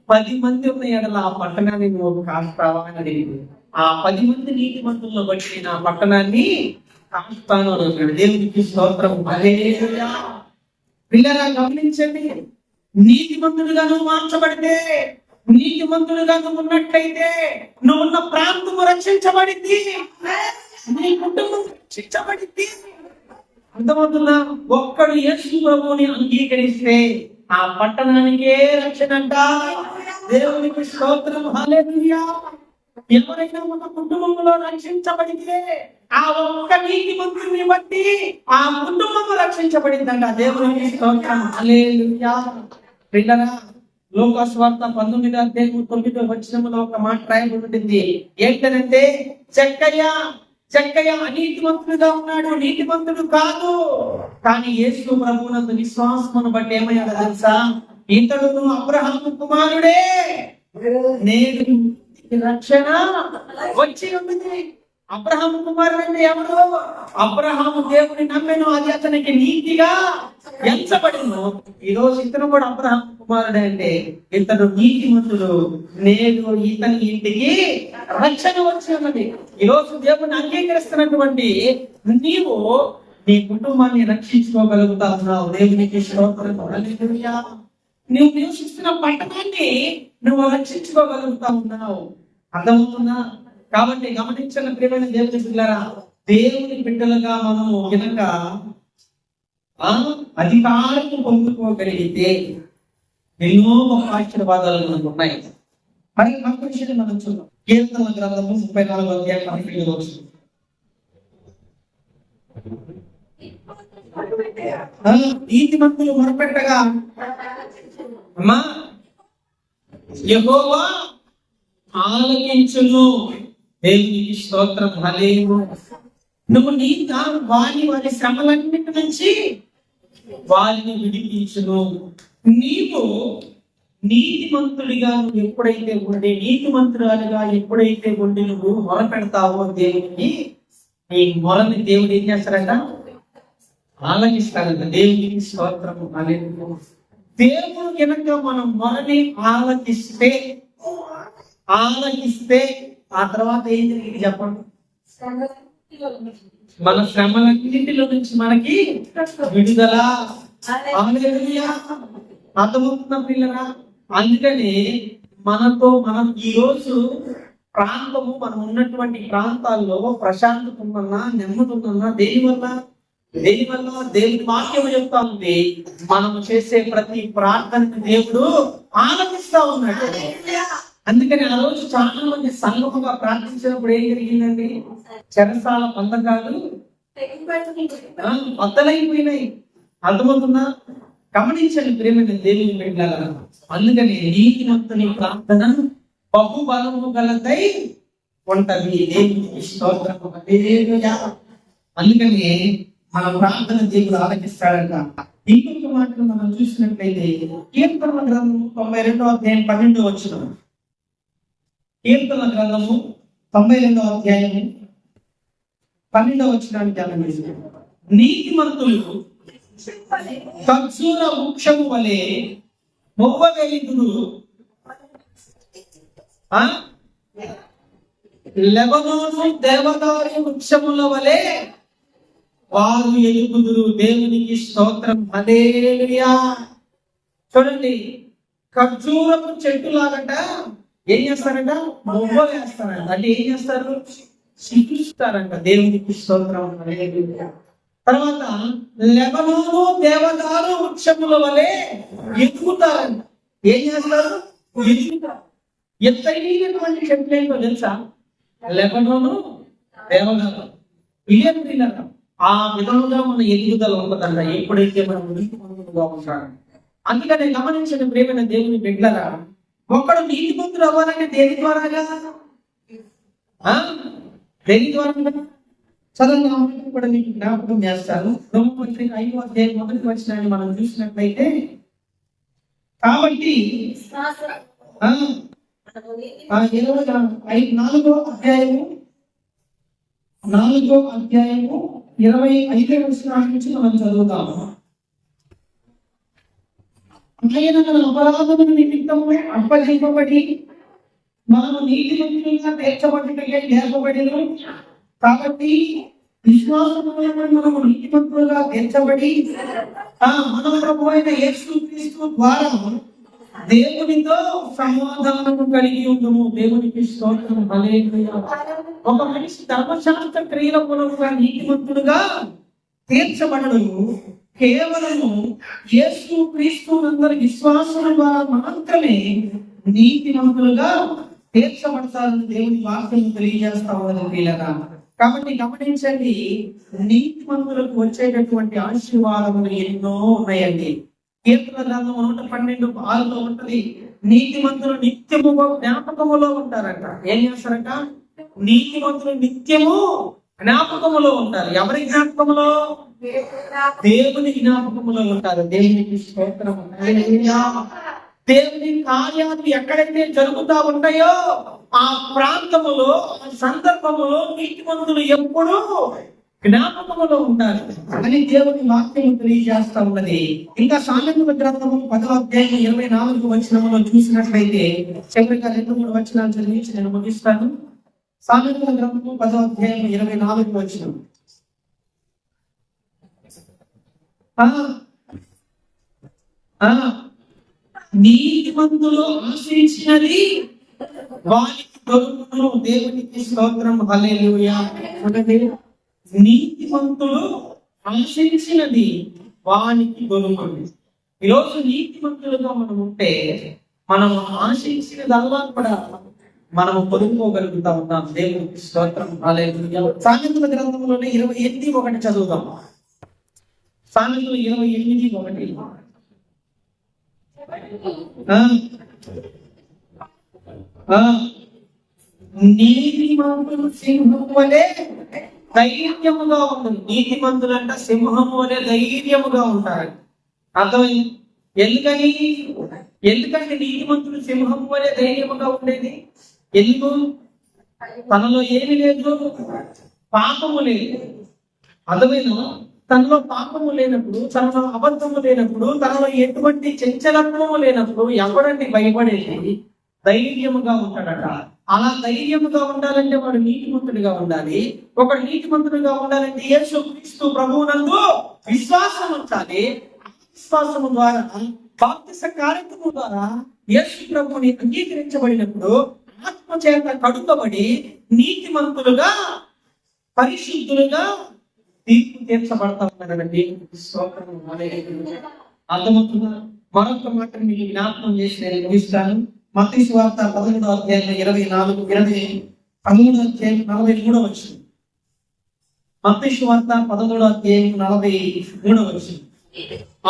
10 మంది ఉన్న ఎడల ఆ పట్టణాన్ని నువ్వు కాస్తావా అని అడిగింది. ఆ 10 మంది నీతిమంతులను బట్టి నేను ఆ పట్టణాన్ని కాస్తాను అని అన్నాడు. దేవునికి స్తోత్రం, హల్లెలూయా. పిల్లరా గమనించండి, నీతిమంతుడుగా నువ్వు మార్చబడితే, నీతిమంతుడుగా నువ్వు ఉన్నట్లయితే నువ్వున్న ప్రాంతము రక్షించబడింది, నీ కుటుంబం రక్షించబడింది. అర్థమవుతుందా? ఒక్కడు యేసు ప్రభువుని అంగీకరిస్తే ఆ పట్టణానికే రక్షణ అంట. దేవునికి స్తోత్రం, హల్లెలూయా. ఎవరైనా ఒక కుటుంబంలో రక్షించబడితే ఆ ఒక్క నీతిమంతుని బట్టి ఆ కుటుంబం రక్షించబడిందంట. దేవునికి స్తోత్రం, హల్లెలూయా. పిల్లరా, లూకాసు వార్త 19వ అధ్యాయం 9వ వచనంలో ఒక మాట రాయబడి ఉంటుంది. ఏంటంటే చెక్కయ్య అనీతిమంతుడుగా ఉన్నాడు, నీతిమంతుడు కాదు. కానీ యేసు ప్రభువునందు విశ్వాసమును బట్టి ఏమయ్యాడో తెలుసా? ఇతడు అబ్రహాము కుమారుడే, నేడు రక్షణ వచ్చి ఉంది. అబ్రహాము కుమారుడు అంటే ఎవరు? అబ్రహాము దేవుని నమ్మెను, అది అతనికి నీతిగా ఎంచబడిను. ఈ రోజు ఇతను కూడా అబ్రహాము కుమారుడు అంటే ఇతడు నీతిమంతుడు, నేడు ఇతని ఇంటికి రక్షణ వచ్చి ఉన్నది. ఈ రోజు దేవుని అంగీకరిస్తున్నటువంటి నీవు నీ కుటుంబాన్ని రక్షించుకోగలుగుతా ఉన్నావు. దేవునికి స్తోత్రం, హల్లెలూయా. నువ్వు నివసిస్తున్న పట్టణాన్ని నువ్వు రక్షించుకోగలుగుతా ఉన్నావు. అర్థమవుతుందా? కాబట్టి గమనించిన ప్రియమైన దేవుని బిడ్డలారా, దేవుని బిడ్డలుగా మనము కనుక అధికారం పొందుకోగలిగితే ఎన్నో గొప్ప ఆశీర్వాదాలు మనకు ఉన్నాయి. మరి మరొక విషయాన్ని మనం చూద్దాం. కీర్తనల గ్రంథము 34వ అధ్యాయం 12వ వచనం. నీతిమంతులు మొరపెట్టగా అమ్మా యెహోవా ఆలకించును. దేవునికి స్తోత్రం, హల్లెలూయా. నువ్వు వారి శ్రమలన్నిటి నుంచి వారిని విడిపించును. నీవు నీతిమంతుడిగా నువ్వు ఎప్పుడైతే ఉండి, నీతిమంతురాలుగా ఎప్పుడైతే ఉండి నువ్వు మొర పెడతావో దేవునికి, నీ మొరని దేవుడు ఏం చేస్తారంట? ఆలకిస్తారంట. దేవునికి స్తోత్రం, హల్లెలూయా. దేవుడు కనుక మనం మొరని ఆలకిస్తే ఆ తర్వాత ఏం జరిగింది చెప్పండి? మన శ్రమలన్నింటిలో నుంచి మనకి విడుదల. హల్లెలూయా. అర్థమవుతున్న పిల్లరా? అందుకని మనం ఈ రోజు ప్రాంతము, మనం ఉన్నటువంటి ప్రాంతాల్లో ప్రశాంతత ఉందన్నా, నెమ్మది ఉందన్నా దేని వల్ల? దీనివల్ల దేవుని వాక్యం చెప్తా ఉంది, మనము చేసే ప్రతి ప్రార్థనని దేవుడు ఆలకిస్తా ఉన్నాడు. అందుకని ఆ రోజు చాలా మంది సంఘముగా ప్రార్థించినప్పుడు ఏం జరిగిందండి? చెరసాల బంధకాలు బద్దలైపోయినాయి. అర్థమవుతుందా? గమనించండి ప్రేమైన దేవుని బిడ్డలారా. అందుకని నీతిమంతుని ప్రార్థన బహుబలము గలదై ఉంటది. దేవునికి స్తోత్రం. హల్లెలూయా. అందుకని మన ప్రార్థన దేవుడు ఆలకిస్తాడట. ఇంకొక మాటలు మనం చూసినట్లయితే కీర్తన గ్రంథము 92వ అధ్యాయం 12వ వచనం. కీర్తన గ్రంథము 92వ అధ్యాయం 12వ వచనాన్ని గమనించండి. నీతిమంతులు ఖర్జూర వృక్షము వలె మొవ్వగలిగురు, లెబనోను దేవదారు వృక్షముల వలె వారు ఎదుగుదురు. దేవునికి స్తోత్రం. హల్లెలూయా. చూడండి, ఖర్జూరపు చెట్టు లాగట ఏం చేస్తారంట? మొవ్వ వేస్తారంట. అంటే ఏం చేస్తారు? శిక్షిస్తారంట. దేవునికి స్తోత్రం. హల్లెలూయా. తర్వాత లెబనోను దేవదారు వృక్షముల వలె ఎదుగుతారంట. ఏం చేస్తారు? ఎదుగుతారు. ఎత్తైనటువంటి చెట్లు ఏంటో తెలుసా? లెబనోను దేవదారు. ఇదేం తిన్నారు? ఆ విధముగా మన ఎదుగుదల ఉంటుందంట ఎప్పుడైతే మనం నీతిమంతులుగా ఉంటాం. అందుకని గమనించండి ప్రేమైన దేవుని బిడ్డలారా, ఒకడు నీతిమంతుడు అవ్వాలంటే దేని ద్వారాగా? దేని ద్వారా? చదువు కూడా నీకు జ్ఞాపకం చేస్తాను. 5వ అధ్యాయం 1వ వచనాన్ని మనం చూసినట్లయితే, కాబట్టి 4వ అధ్యాయము 25వ వచనం నుంచి మనం చదువుతాము. ఆయన మన అపరాధముల నిమిత్తము అప్పగింపబడి మనము నీతిమంతులుగా తీర్చబడుటకై లేపబడిను. కాబట్టి విశ్వాసము మనము నీతిమంతులుగా తీర్చబడి మన ప్రభువు అయిన యేసుక్రీస్తు ద్వారా దేవునితో సమాధానము కలిగి ఉందము. దేవునికి స్తోత్రం. హల్లెలూయా. ఒక మనిషి ధర్మశాస్త్ర క్రియల మూలంగా నీతిమంతుడుగా తీర్చబడడు. కేవలము యేసుక్రీస్తునందరి విశ్వాసం ద్వారా మాత్రమే నీతిమంతులుగా తీర్చబడతారని దేవుని వాక్యం తెలియజేస్తా ఉన్నది. కాబట్టి గమనించండి, నీతిమంతులకు వచ్చేటటువంటి ఆశీర్వాదములు ఎన్నో ఉన్నాయండి. కీర్తన గ్రంథం 112:6 ఉంటది, నీతిమంతులు నిత్యము జ్ఞాపకములో ఉంటారంట. ఏం చేస్తారంట? నీతిమంతులు నిత్యము జ్ఞాపకములో ఉంటారు. ఎవరి జ్ఞాపకములో? దేవుని జ్ఞాపకములో ఉంటారు. దేవునికి స్తోత్రం. దేవుని కార్యాలు ఎక్కడైతే జరుగుతా ఉంటాయో ఆ ప్రాంతములో, ఆ సందర్భములో నీతిమంతులు ఎప్పుడూ జ్ఞాపకములో ఉంటారు అని దేవుని వాక్యం తెలియజేస్తా ఉన్నది. ఇంకా సామెతల గ్రంథము 10వ అధ్యాయం 24వ వచనములో చూసినట్లయితే, చివరిగా 2-3 వచనాలు చదివించి నేను ముగిస్తాను. సామెతల గ్రంథము 10వ అధ్యాయం 24వ వచనం. నీతిమంతులు ఆశించినది వారికి దొరుకును. దేవునికి స్తోత్రం. హల్లెలూయా. నీతిమంతులు ఆశించినది వానికి దొరుకును. ఈరోజు నీతిమంతులుగా మనం ఉంటే మనం ఆశించినదల్లా కూడా మనము పొందుకోగలుగుతా ఉన్నాం. దేవునికి స్తోత్రం. హల్లెలూయా. సామెతల గ్రంథంలోనే 28:1 చదువుతాం. సామెతలు 28:1. నీతిమంతులు సింహము వలె ధైర్యముగా ఉంటుంది. నీతిమంతులు అంట సింహము వలె ధైర్యముగా ఉంటారు. అర్థమైంది? ఎందుకంటే నీతిమంతులు సింహము వలె ధైర్యముగా ఉండేది ఎందుకు? తనలో ఏమి లేదు, పాపము లేదు. అర్థమైనా? తనలో పాపము లేనప్పుడు, తనలో అబద్ధము లేనప్పుడు, తనలో ఎటువంటి చంచలత్వము లేనప్పుడు ఎవడండి భయపడేది? ధైర్యముగా ఉంటాడట. అలా ధైర్యముగా ఉండాలంటే వాడు నీతిమంతుడిగా ఉండాలి. ఒకడు నీతిమంతుడిగా ఉండాలంటే యేసుక్రీస్తు ప్రభువునందు విశ్వాసం ఉంచాలి. విశ్వాసము ద్వారా, బాప్తిస కార్యక్రమం ద్వారా యేసు ప్రభువుని అంగీకరించబడినప్పుడు ఆత్మ చేత కడుగబడి నీతిమంతులుగా, పరిశుద్ధులుగా, తీర్పు తీర్చబడతా ఉన్నాడండి. స్తోత్రం. హల్లెలూయా. అర్థమవుతుందా? మరొక మాట మీకు జ్ఞాపకం చేసి నేను ముగిస్తాను. మత్తయి సువార్త 13వ అధ్యాయం 13వ అధ్యాయం 43వ వచనం. మత్తయి సువార్త 13వ అధ్యాయం 43వ వచనం.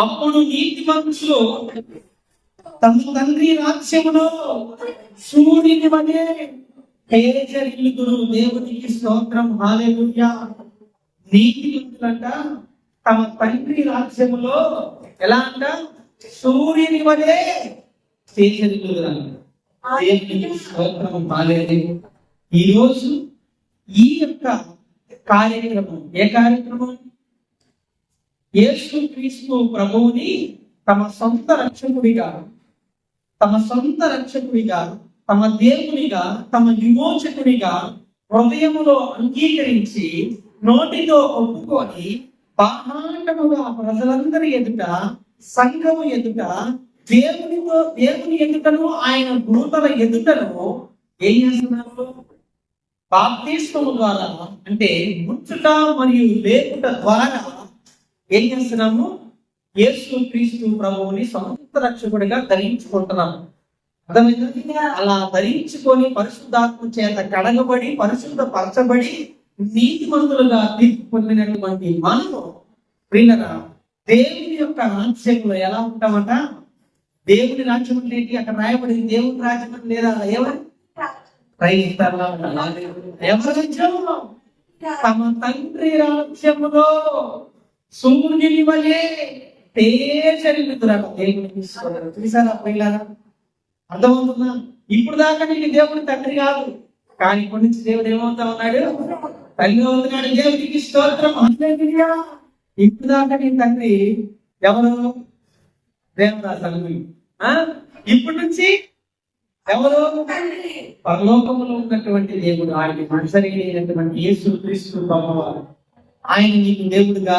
అప్పుడు నీతిమంతులు తమ తండ్రి రాజ్యములో సూర్యుని వలె తేజరిల్లుదురు. దేవునికి స్తోత్రం. హల్లెలూయా. నీతిమంతులంట తమ తండ్రి రాజ్యములో ఎలా అంట? సూర్యుని వలె తేజరిల్లుదురు. దేవునికి స్తోత్రం. హల్లెలూయా. ఈరోజు ఈ యొక్క కార్యక్రమం, ఏ కార్యక్రమం? యేసు క్రీస్తు ప్రభువుని తమ సొంత రక్షకుడిగా, తమ దేవునిగా, తమ విమోచకునిగా హృదయములో అంగీకరించి నోటితో ఒప్పుకొని బాహాటముగా ప్రజలందరి ఎదుట, సంఘము ఎదుట, దేవుని ఎదుటను, ఆయన దూతల ఎదుటను ఏం చేస్తున్నారు? బాప్తిస్మము ద్వారా, అంటే ముచ్చుట మరియు లేపుట ద్వారా ఏం చేస్తున్నాము? యేసు క్రీస్తు ప్రభువుని సొంత రక్షకుడిగా ధరించుకుంటున్నాము. అర్థమైందా? అలా ధరించుకొని పరిశుద్ధాత్మ చేత కడగబడి, పరిశుద్ధపరచబడి, నీతిమంతులుగా తీర్పు పొందినటువంటి మనము ప్రియులరా, దేవుని యొక్క రాజ్యంలో ఎలా ఉంటామంట? దేవుని రాజ్యం అంటే అక్కడ రాయబడింది దేవుని రాజ్యం లేదా? ఎవరు రాజ్యంలో? తమ తండ్రి రాజ్యములో సూర్యుని వలె తేజరిల్లుదురట. దేవునికి చూసారా ప్రియులారా? అర్థమవుతుందా? ఇప్పుడు దాకా నీకు దేవుని తండ్రి కాదు, కానీ ఇప్పటి నుంచి దేవుడు ఏమవుతా ఉన్నాడు? తండ్రి అవుతున్నాడు. దేవునికి స్తోత్రం. ఇప్పుడు దాకా నీ తండ్రి ఎవరు? దేవదాసు. ఇప్పటి నుంచి ఎవరు? పరలోకములో ఉన్నటువంటి దేవుడు, ఆయన మనసరైనటువంటి యేసు క్రీస్తు ప్రభువారు. ఆయన నీకు దేవుడుగా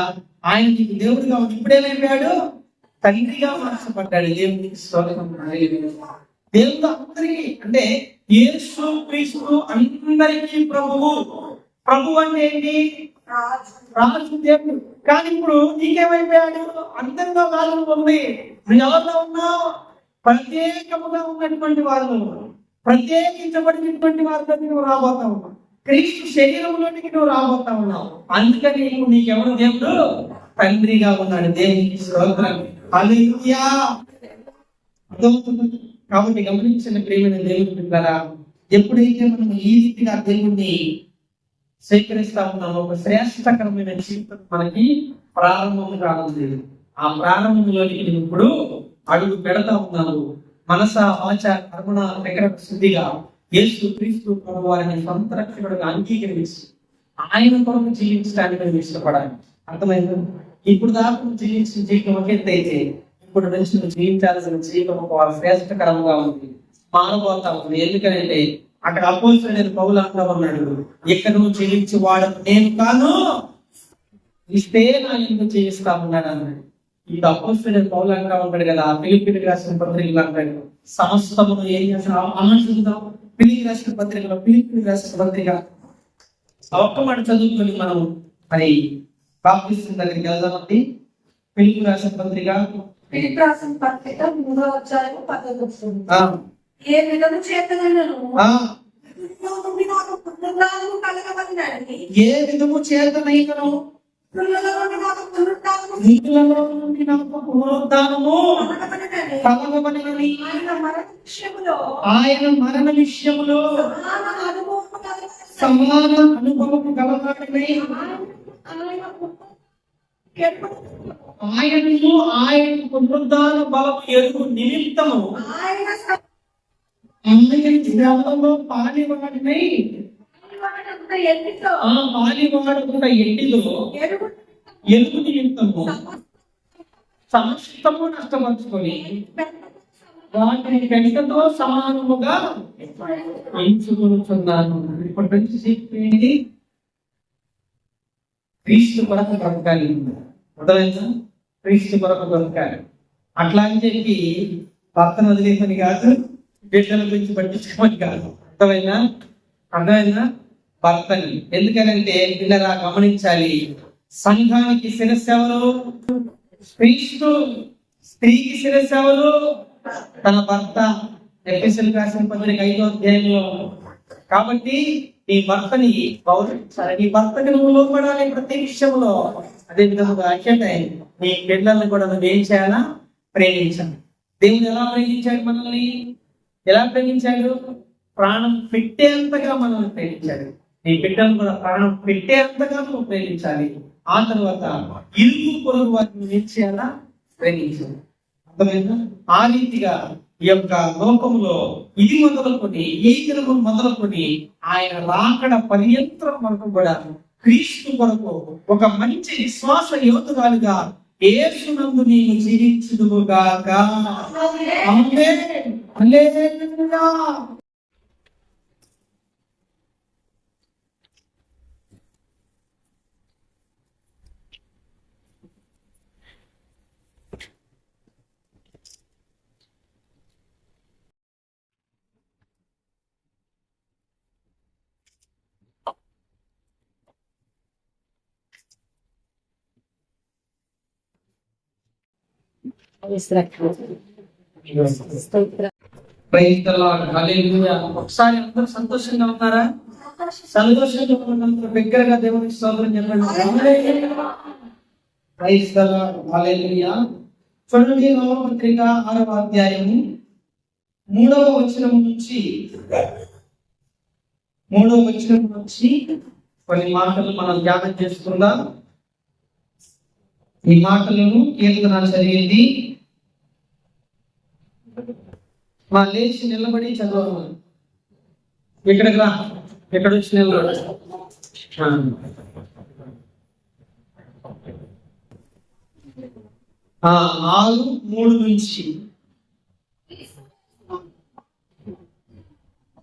ఇప్పుడేమైపోయాడు? తండ్రిగా మార్చబడ్డాడు. దేవునికి స్తోత్రం. దేవుడు అందరికీ, అంటే యేసు క్రీస్తు అందరికీ ప్రభువు. ప్రభు అంటే ఏంటి? రాజు, దేవుడు. కానీ ఇప్పుడు నీకేమైపోయాడు? అందరిలో కాలం ఉంది. నువ్వు ఎవరిలో ఉన్నావు? ప్రత్యేకముగా ఉన్నటువంటి వారిలో, ప్రత్యేకించబడినటువంటి వారిలోకి నువ్వు రాబోతా ఉన్నావు. క్రీస్తు శరీరంలోనికి నువ్వు రాబోతా ఉన్నావు. అందుకని నీకెవరు? దేవుడు తండ్రిగా ఉన్నాడు. దేవునికి స్తోత్రం. హల్లెలూయా. అర్థమవుతుంది? కాబట్టి గమనించిన ప్రియమైన దేవుని బిడ్డలారా, ఎప్పుడైతే మనం ఈ రీతిగా దేవుణ్ణి స్వీకరిస్తా ఉన్నామో, ఒక శ్రేష్టకరమైన జీవితం మనకి ప్రారంభం కావాలి. ఆ ప్రారంభంలోనికి నువ్వు ఇప్పుడు అడుగు పెడతా ఉన్నావు. మనస, వాచ, కర్మణ, శుద్ధిగా యేసు క్రీస్తు ప్రభు వారిని సొంత రక్షకుడుగా అంగీకరించి ఆయన కొరకు జీవించడానికి నువ్వు ఇష్టపడాలి. అర్థమైంది? ఇప్పుడు దాకా నువ్వు జీవించిన జీవితం ఒక ఎత్తు అయితే, ఇప్పుడు నుంచి నువ్వు జీవించాల్సిన జీవితం ఒక శ్రేష్టకరంగా ఉంది, మారబోతా ఉంది. ఎందుకంటే అక్కడ అపోస్తలుడైన పౌలు అంటా ఉన్నాడు, ఇక్కడ నువ్వు జీవించి వాడు నేను కాను, ఇస్తే నా ఎందుకు జీవిస్తా ఉన్నాడు అన్నాడు. ఈ అపోస్తలుడైన పౌలు అంటా ఉంటాడు కదా, ఫిలిప్పీయులకు రాసిన పత్రికలు అంటాడు, సమస్తమును ఏం చేస్తావు అలా చూద్దాం. ఫిలిప్పీయులకు రాసిన పత్రికలో, ఫిలిప్పీయులకు రాసిన పత్రిక ఒక్క మాట చదువుకొని మనం మరి బాప్తిస్మం దగ్గరికి వెళ్దామండి. ఫిలిప్పీయులకు రాసిన పత్రిక 3వ అధ్యాయం 10వ వచనం. ఏ విధము చేతనైనను ఏ విధము చేతనైనను నీళ్ళలో నుండి నాకు పునరుద్ధానము కలగబడినని ఆయన మరణ విషయములో సమాన అనుభవము గలవాడని ఆయనను ఆయన పునరుద్ధాన బలము ఎరుగు నిమిత్తము ఆయన శ్రమలో పాలివాడినై పాలివాడుకున్న ఎట్టిలో ఎరుగు నిమిత్తము సమస్తము నష్టపరుచుకొని వాటిని పెంటతో సమానముగా ఎంచుకుంటున్నాను. ఇప్పటి నుంచి చెప్పేది క్రీస్తు కొరకు బ్రతకాలి. అర్థమైందా? క్రీస్తు కొరకు బ్రతకాలి. అట్లా అని చెప్పి భర్తను వదిలేసని కాదు, బిడ్డల గురించి పట్టించుకోమని కాదు. అర్థమైందా? భర్తని ఎందుకనంటే పిల్లరా గమనించాలి, సంఘానికి శిరస్సు ఎవరు? క్రీస్తు. స్త్రీకి శిరస్సు ఎవరు? తన భర్త. ఎఫెసీయులకు రాసిన పత్రిక 5వ అధ్యాయంలో. కాబట్టి నీ భర్తని గౌరవించాలి, నీ భర్తకి నువ్వు లోపడాలి ప్రతి విషయంలో. అదే విధంగా అంటే నీ పిల్లల్ని కూడా నువ్వు ఏం చేయాలా? ప్రేమించాలి. దేవుడు ఎలా ప్రేమించాడు మనల్ని? ఎలా ప్రేమించాడు? ప్రాణం పెట్టేంతగా మనల్ని ప్రేమించాడు. నీ బిడ్డను కూడా ప్రాణం పెట్టేంతగా నువ్వు ప్రేమించాలి. ఆ తర్వాత ఇరుగు పొరుగు వారిని ఏం చేయాలా? ప్రేమించాలి. అర్థమైందా? ఆ రీతిగా ఈ యొక్క లోకంలో ఇది మొదలుకొని, ఈ దినము మొదలుకొని ఆయన రాకడ పర్యంతరం వరకు కూడా క్రీస్తు కొరకు ఒక మంచి విశ్వాస యోధురాలుగా యేసునందు నీవు జీవించుదువుగాక. ఆమేన్. హల్లెలూయా. Praise the lord. హల్లెలూయా. ఒకసారి అందరూ సంతోషంగా ఉన్నారా? సంతోషంగా ఉన్నందుకు బిగ్గరగా దేవునికి స్తోత్రం చెప్పండి. Praise the lord. హల్లెలూయా. చూడండి, రోమపత్రిక 6వ అధ్యాయము 3వ వచనం నుంచి కొన్ని మాటలు మనం ధ్యానం చేసుకుందాం. ఈ మాటలను కీర్తన చదివింది మా లేచి నిలబడి చదవాలి. ఇక్కడికి రా, ఇక్కడ వచ్చి నిలబడి 6:3 నుంచి.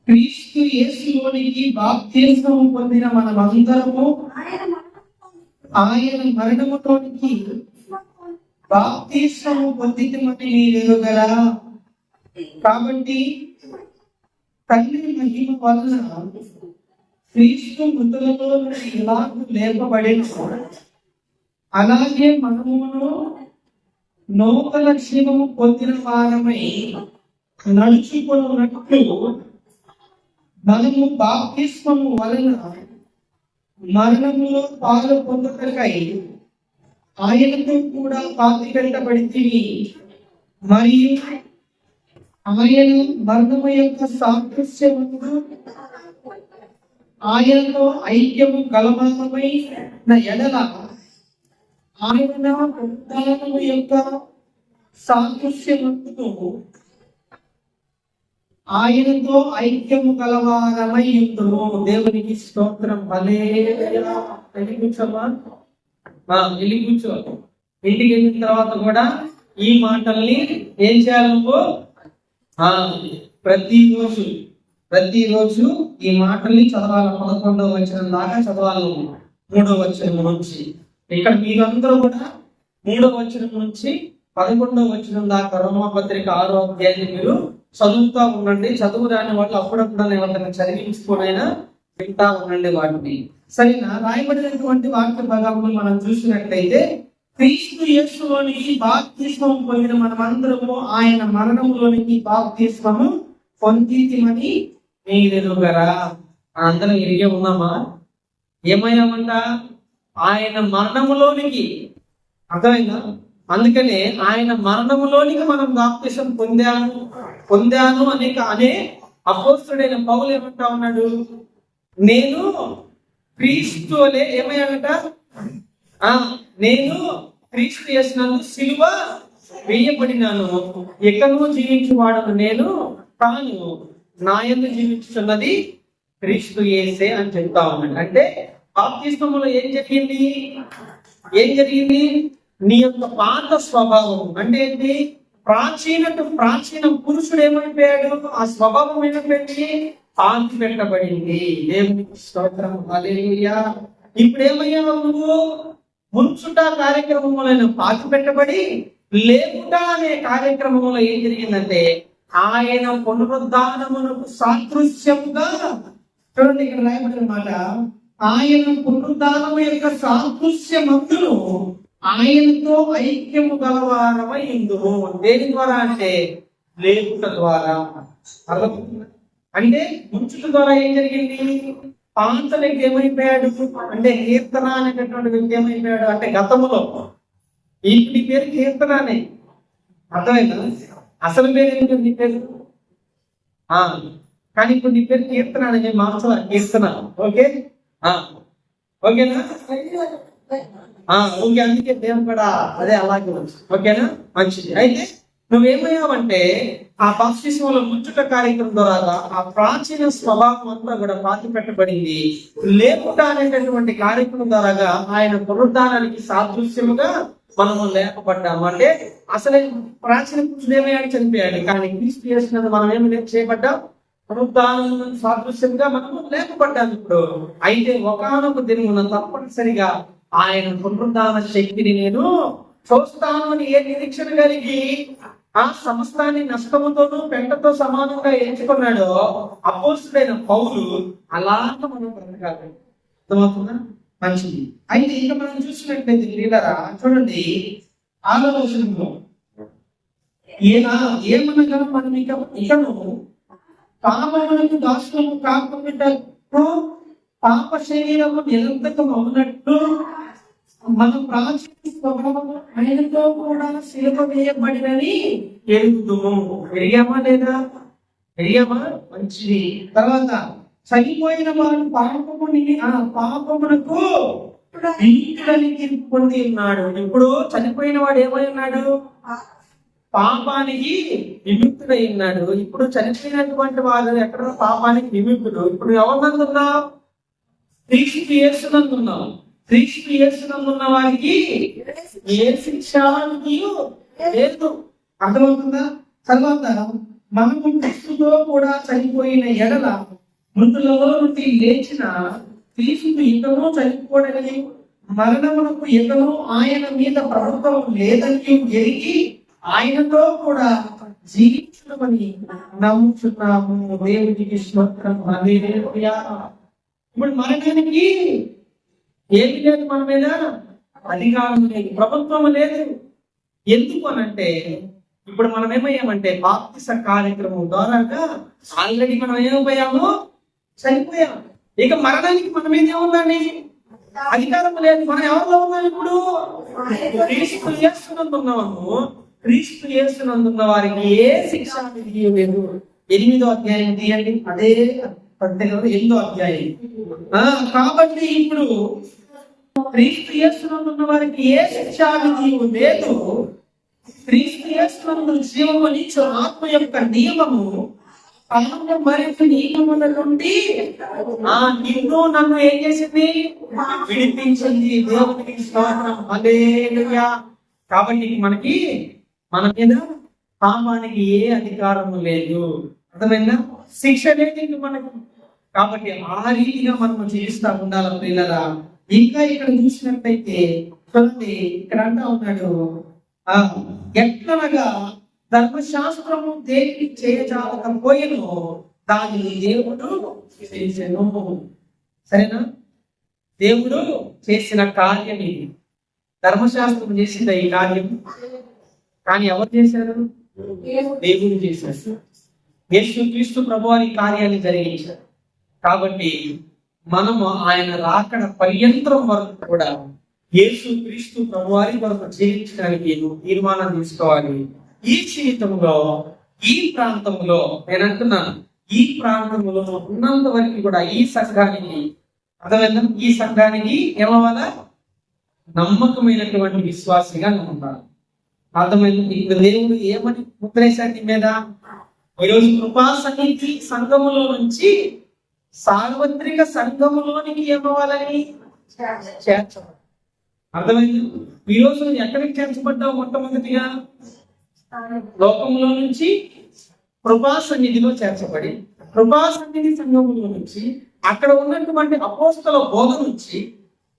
క్రీస్తు యేసులోనికి బాప్తిస్మము పొందిన మనమందరము ఆయన మరణములోనికి బాప్తిస్మము పొందితమని మీరెరుగరా? కాబట్టి తండ్రి మహిమ వలన క్రీస్తు మృతులలో నుండి ఎలాగూ లేపబడెను, అలాగే మనమును నూతన జీవము పొందిన వారమై నడుచుకున్నట్లు మనము బాప్తిస్మము వలన మరణములో పాలు పొందుటకై ఆయనతో కూడా పాతిపెట్టబడితిమి, మరియు ఆయన మరణము యొక్క సాదృశ్యమును ఆయనతో ఐక్యము కలవారమైన ఎడల ఆయన పునరుత్థానము యొక్క సాదృశ్యమును ఆయనతో ఐక్యము కలవారమై ఉండును. దేవునికి స్తోత్రం. హల్లెలూయా. వెళ్ళి కూర్చో. ఇంటికి వెళ్ళిన తర్వాత కూడా ఈ మాటల్ని ఏం చేయాలి? నువ్వు ప్రతిరోజు ఈ మాటల్ని చదవాలి. 11వ వచనం దాకా చదవాలి. 3వ వచనం నుంచి ఇక్కడ మీరందరూ కూడా 3వ వచనం నుంచి 11వ వచనం దాకా రోమపత్రిక 6వ అధ్యాయాన్ని మీరు చదువుతా ఉండండి. చదువు రాని వాళ్ళు అప్పుడప్పుడు ఏమన్నా చదివించుకోనైనా వింటా ఉండండి వాటిని. సరేనా? రాయబడినటువంటి వాక్య భాగంలో మనం చూసినట్లయితే క్రీస్తు యేసులోనికి బాప్తిస్మము పొందిన మనమందరము ఆయన మరణములోనికి బాప్తిస్మము పొందితిమని మీరెరుగరా? అందరం ఇరిగే ఉన్నామా? ఏమయ్యామంట? ఆయన మరణములోనికి. అర్థమైందా? అందుకనే ఆయన మరణములోనికి మనం బాప్తిసం పొందాను అనే అపోస్తలుడైన పౌలు ఏమంటా ఉన్నాడు? నేను క్రీస్తు వలె ఏమయ్యాడట? నేను క్రీస్తు యేసునందు సిలువ వేయబడినాను, ఎక్కడో జీవించువాడను నేను తాను, నా యందు జీవించుతున్నది క్రీస్తు యేసే అని చెప్తా ఉన్నాడు. అంటే బాప్తిస్మములో ఏం జరిగింది? నీ యొక్క పాత స్వభావం అంటే ఏంటి? ప్రాచీన పురుషుడు ఏమైపోయాడు? ఆ స్వభావం ఏమైపోయింది? పాతి పెట్టబడింది. దేవునికి స్తోత్రం. హల్లెలూయా. ఇప్పుడు ఏమయ్యావు నువ్వు? ముంచుట కార్యక్రమంలో పాతి పెట్టబడి లేపుట అనే కార్యక్రమంలో ఏం జరిగిందంటే ఆయన పునరుద్ధానమునకు సాదృశ్యముగా. చూడండి, ఇక్కడ రాయబడిన మాట, ఆయన పునరుద్ధానము యొక్క సాదృశ్యమందును ఆయనతో ఐక్యము గలవారమై ఇందుము. దేని ద్వారా అంటే లేపుట ద్వారా. అర్థమవుతుందా? అంటే ముంచుట ద్వారా ఏం జరిగింది? పాంతలకి ఏమైపోయాడు అంటే కీర్తన అనేటటువంటి వ్యక్తి ఏమైపోయాడు అంటే గతములో ఈ పేరు కీర్తననే. అర్థమైందా? అసలు పేరు ఏంటంటే నీ పేరు కానీ ఇప్పుడు నీ పేరు కీర్తన అని మేము మార్చాల కీర్తన. ఓకే ఓకేనా? ఓకే, అందుకే దేవుడు కూడా అదే అలాగే ఓకేనా? మంచిది. అయితే నువ్వేమయ్యావంటే ఆ బాప్తిస్మలో ముంచుట కార్యక్రమం ద్వారా ఆ ప్రాచీన స్వభావం అంతా కూడా పాతి పెట్టబడింది. లేపుట అనేటటువంటి కార్యక్రమం ద్వారా ఆయన పునరుద్ధానానికి సాదృశ్యముగా మనము లేపబడ్డాము. అంటే అసలే ప్రాచీన పురుషుడు ఏమయ్యాడు? చనిపోయాడు. కానీ క్రీస్తు యేసునందు మనం ఏమి చేయబడ్డాం? పునరుద్ధానం సాదృశ్యంగా మనము లేపబడ్డాము ఇప్పుడు. అయితే ఒకానొక దినమున తప్పనిసరిగా ఆయన పునరుద్ధాన శక్తిని నేను చూస్తాను అని ఏ నిరీక్షణ కలిగి ఆ సమస్తాన్ని నష్టముతోనూ పెంటతో సమానంగా ఎంచుకున్నాడో అపోస్తుడైన పౌలు అలాగా మనం బ్రతకాలి. అర్థమవుతుందా? మంచిది. అయితే ఇంకా మనం చూసినట్లయితే ప్రియులారా చూడండి 6వ వచనంలో ఏమనగా మనం ఇకను పాపమునకు దాసులము కాకుండా పాప శరీరము నిరంతకం అవునట్లు మన ప్రాచీన స్వభావము ఆయనతో కూడా శిలువ వేయబడినని ఎరుగుదుము. ఎరిగామా లేదా? ఎరిగామా? మంచిది. తర్వాత చనిపోయిన వాడు పాపమునకు విముక్తుడని తీర్పు పొంది ఉన్నాడు. ఇప్పుడు చనిపోయిన వాడు ఏమై ఉన్నాడు? పాపానికి విముక్తుడై ఉన్నాడు. ఇప్పుడు చనిపోయినటువంటి వాడు ఎక్కడ పాపానికి విముక్తుడు. ఇప్పుడు ఎవరినందున్నావు? క్రీస్తు యేసునందున్నావు. క్రీస్తు యేసునందున్న వారికి ఏ శిక్ష లేదు. అర్థమవుతుందా? తర్వాత మనము క్రీస్తుతో కూడా చనిపోయిన ఎడల మృతులలో నుండి లేచిన క్రీస్తు ఇకను చనిపోవడని మరణమునకు ఇకను ఆయన మీద ప్రభుత్వం లేదని ఎరిగి ఆయనతో కూడా జీవించడమని నమ్ముచున్నాము. దేవునికి స్తోత్రం. హల్లెలూయా. ఇప్పుడు మరణానికి ఏమి లేదు, మన మీద అధికారం లేదు, ప్రభుత్వం లేదు. ఎందుకు అనంటే ఇప్పుడు మనం ఏమయ్యామంటే బాప్తిస కార్యక్రమం ద్వారాగా ఆల్రెడీ మనం ఏమైపోయాము? చనిపోయాము. ఇక మరణానికి మనం ఏముందండి? అధికారం లేదు. మనం ఎవరిలో ఉన్నాం ఇప్పుడు? క్రీస్తు యేసునందు ఉన్నాము. క్రీస్తు యేసునందున్న వారికి ఏ శిక్ష లేదు. 8వ అధ్యాయం తీయండి. అదే 8వ అధ్యాయం. కాబట్టి ఇప్పుడు క్రీస్తు యేసునందున్న వారికి ఏ శిక్షా విధి లేదు. క్రీస్తు యేసునందు జీవము నిచ్చు ఆత్మ యొక్క నియమము మరొక నియమముల నుండి నిన్ను నన్ను ఏం చేసింది? విడిపించింది. దేవునికి స్తోత్రం. హల్లెలూయా. కాబట్టి మనకి మన మీద పాపానికి ఏ అధికారము లేదు. అర్థమైందా? శిక్ష లేదు మనకు. కాబట్టి ఆ రీతిగా మనం జీవిస్తా ఉండాలి పిల్లరా. ఇంకా ఇక్కడ చూసినట్లయితే చూడండి, ఇక్కడ అంటా ఉన్నాడు ఎట్లనగా ధర్మశాస్త్రము దేనికి చేయజాలకపోయెను దానిని దేవుడు చేసెను. సరేనా? దేవుడు చేసిన కార్యం ఇది. ధర్మశాస్త్రం చేసింది ఈ కార్యం, కానీ ఎవరు చేశారు? దేవుడు చేశారు. యేసుక్రీస్తు ప్రభువారి కార్యాన్ని జరిగించారు. కాబట్టి మనము ఆయన రాకడ పర్యంతరం వరకు కూడా యేసుక్రీస్తు ప్రభువారి కొరకు జీవించడానికి తీర్మానం తీసుకోవాలి. ఈ జీవితంలో ఈ ప్రాంతంలో నేను అంటున్నాను, ఈ ప్రాంతంలో ఉన్నంత వరకు కూడా ఈ సంఘానికి అర్థమైందా? ఈ సంఘానికి ఏమవ్వాలా? నమ్మకమైనటువంటి విశ్వాసిగా ఉండాలి. అర్థమైంది? ఇప్పుడు దేవుడు ఏమని ముద్రేశాడు మీద? ఈరోజు కృపా సన్నిధి సంఘములో నుంచి సార్వత్రిక సంఘములోనికి ఏమవ్వాలని చేర్చబడి. అర్థమైంది? ఈరోజు ఎక్కడికి చేర్చబడ్డావు? మొట్టమొదటిగా లోకంలో నుంచి కృపా సన్నిధిలో చేర్చబడి, కృపా సన్నిధి సంఘములో నుంచి అక్కడ ఉన్నటువంటి అపోస్తల బోధ నుంచి,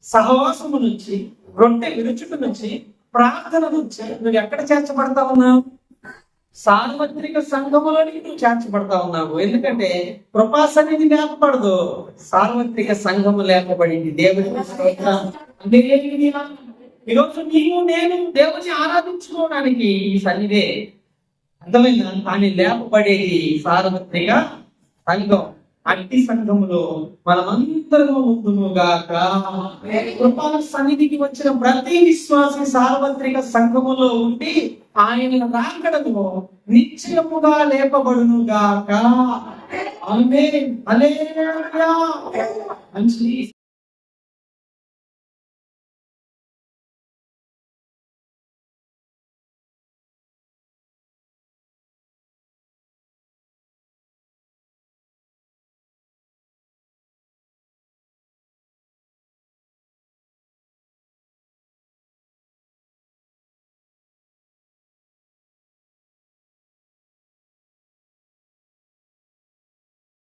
సహవాసము నుంచి, రొట్టె విరుచుట నుంచి, ప్రార్థన నుంచి నువ్వు ఎక్కడ చేర్చబడతా ఉన్నావు? సార్వత్రిక సంఘములోనికి నువ్వు చేర్చబడతా ఉన్నావు. ఎందుకంటే కృపాస్ అనేది లేపబడదు, సార్వత్రిక సంఘము లేపబడింది. దేవుడికి స్తోత్రం. హల్లెలూయా. ఈరోజు నీవు నేను దేవుని ఆరాధించుకోవడానికి ఈ సన్నిధే, అర్థమైందా? కానీ లేపబడేది సార్వత్రిక సంఘం. అట్టి సంఘములో మనమందరము ఉందుముగాక. కృపా సన్నిధికి వచ్చిన ప్రతి విశ్వాసి సార్వత్రిక సంఘములో ఉండి ఆయన రాకడను నిశ్చయముగా లేపబడునుగాక. ఆమేన్. హల్లెలూయా. మంచి